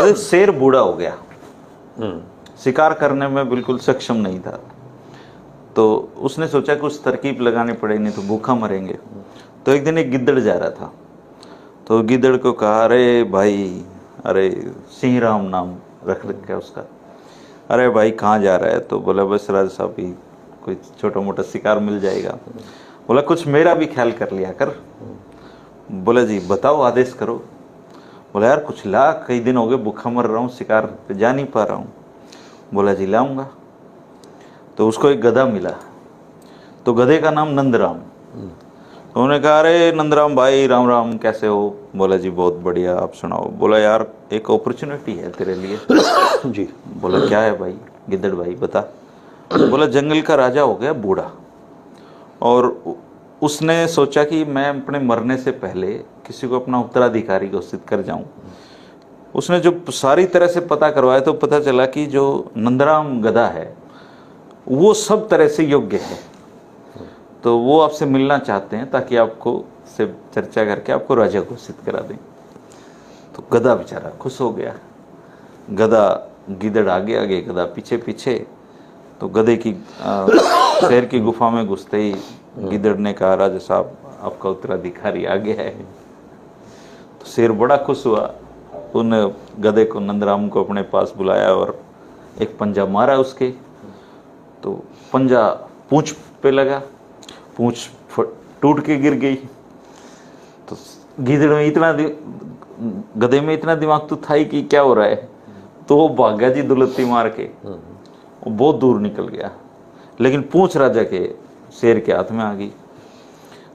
अरे शेर बूढ़ा हो गया, शिकार करने में बिल्कुल सक्षम नहीं था। तो उसने सोचा कि कुछ तरकीब लगानी पड़ेगी, नहीं तो भूखा मरेंगे। तो एक दिन एक गिद्दड़ जा रहा था, तो गिद्दड़ को कहा, अरे भाई, अरे सिंह राम नाम रख रखा है उसका, अरे भाई कहाँ जा रहा है? तो बोला, बस राजा साहब ही कोई छोटा मोटा शिकार मिल जाएगा। बोला, कुछ मेरा भी ख्याल कर लिया कर। बोला, जी बताओ, आदेश करो। बोला, यार कुछ ला, कई दिन हो गए भूखा मर रहा हूँ, शिकार पे जा नहीं पा रहा हूँ। बोला, जी लाऊंगा। तो उसको एक गधा मिला, तो गधे का नाम नंदराम। तो उन्होंने कहा, अरे नंदराम भाई, राम राम, कैसे हो? बोला, जी बहुत बढ़िया, आप सुनाओ। बोला, यार एक अपॉर्चुनिटी है तेरे लिए। जी। बोला, क्या है भाई? गिद्दड़ भाई बता। बोला, जंगल का राजा हो गया बूढ़ा, और उसने सोचा कि मैं अपने मरने से पहले किसी को अपना उत्तराधिकारी घोषित कर जाऊं। उसने जो सारी तरह से पता करवाया, तो पता चला कि जो नंदराम गधा है वो सब तरह से योग्य है, तो वो आपसे मिलना चाहते हैं ताकि आपको से चर्चा करके आपको राजा घोषित करा दें। तो गधा बेचारा खुश हो गया। गधा, गिद्दड़ आगे आगे, गधा पीछे पीछे। तो गधे की शेर की गुफा में घुसते ही गिद्दड़ ने कहा, राजा साहब आपका उत्तराधिकारी आ गया है। तो शेर बड़ा खुश हुआ, उन गधे को, नंदराम को अपने पास बुलाया और एक पंजा मारा उसके। तो पंजा पूंछ पे लगा, पूंछ टूट के गिर गई। तो गिद्दड़ में इतना, गधे में इतना दिमाग तो था ही कि क्या हो रहा है, तो वो भाग गया जी दुलत्ती मार के, वो बहुत दूर निकल गया। लेकिन पूंछ राजा के, शेर के हाथ में आ गई।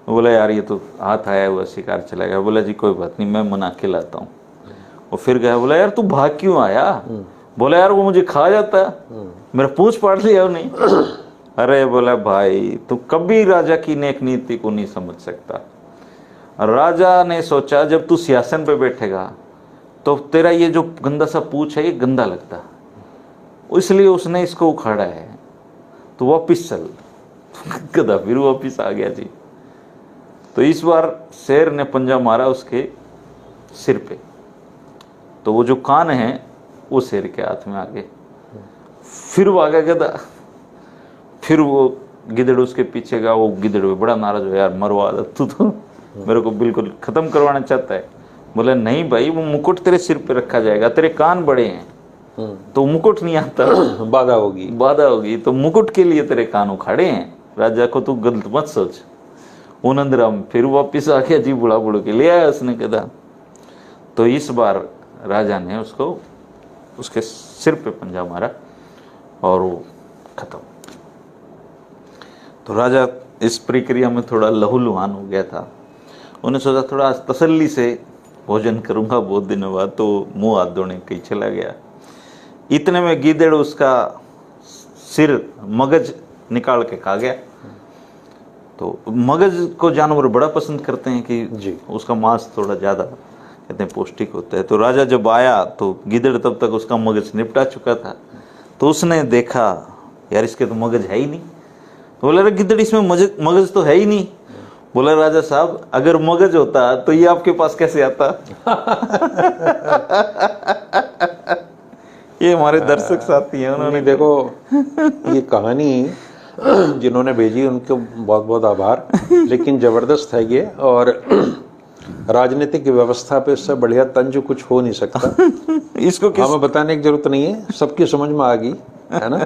बोला, यार ये तो हाथ आया हुआ शिकार चला गया। बोला, जी कोई बात नहीं, मैं मना के लाता हूँ। वो फिर गया। बोला, यार तू भाग क्यों आया? बोला, यार वो मुझे खा जाता, मेरा पूंछ पाट लिया नहीं। अरे बोला, भाई तू कभी राजा की नेक नीति को नहीं समझ सकता। राजा ने सोचा, जब तू सिंहासन पे बैठेगा तो तेरा ये जो गंदा सा पूंछ है ये गंदा लगता, इसलिए उसने इसको उखाड़ा है, तो वापिस चल। गधा फिर वापिस आ गया जी। तो इस बार शेर ने पंजा मारा उसके सिर पे, तो वो जो कान है वो शेर के हाथ में आ गए। फिर वो आ गया गधा, फिर वो गिद्दड़ उसके पीछे गया। वो गिद्दड़ बड़ा नाराज हो, यार मरवा दे, तू तो मेरे को बिल्कुल खत्म करवाना चाहता है। बोला, नहीं भाई, वो मुकुट तेरे सिर पे रखा जाएगा, तेरे कान बड़े हैं तो मुकुट नहीं आता, बाधा होगी, बाधा होगी, तो मुकुट के लिए तेरे कान उखाड़े हैं, राजा को तू गलत मत सोच। वो नंदराम फिर वापिस आ गया जी, बुढ़ा बुढ़ के ले आया उसने गधा। तो इस बार राजा ने उसको, उसके सिर पे पंजा मारा और वो खत्म। तो राजा इस प्रक्रिया में थोड़ा लहूलुहान हो गया था। उन्हें सोचा थोड़ा तसल्ली से भोजन करूंगा बहुत दिनों बाद, तो मुंह हाथ धोने कहीं चला गया। इतने में गिद्दड़ उसका सिर, मगज निकाल के खा गया। तो मगज को जानवर बड़ा पसंद करते हैं कि जी, उसका मांस थोड़ा ज़्यादा कहते हैं पौष्टिक होता है। तो राजा जब आया तो गिद्दड़ तब तक उसका मगज निपटा चुका था। तो उसने देखा, यार इसके तो मगज है ही नहीं। तो बोला, अरे गिद्दड़, इसमें मगज तो है ही नहीं। बोला, राजा साहब अगर मगज होता तो ये आपके पास कैसे आता? ये हमारे दर्शक साथी हैं, उन्होंने देखो ये कहानी जिन्होंने भेजी उनको बहुत बहुत आभार। लेकिन जबरदस्त है ये, और राजनीतिक व्यवस्था पे इससे बढ़िया तंज कुछ हो नहीं सकता। इसको हमें बताने की जरूरत नहीं है, सबकी समझ में आ गई है ना।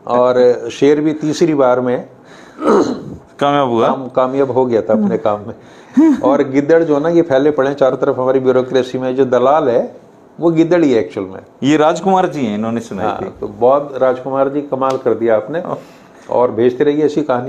और शेर भी तीसरी बार में कामयाब हो गया था अपने काम में। और गिद्दड़ जो ना, ये फैले पड़े चारों तरफ हमारी ब्यूरोक्रेसी में। जो दलाल है वो गिद्दड़ ही है एक्चुअल में। ये राजकुमार जी हैं, इन्होंने सुनाई थी। तो बहुत राजकुमार जी कमाल कर दिया आपने, और भेजते रहिए ऐसी कहानी।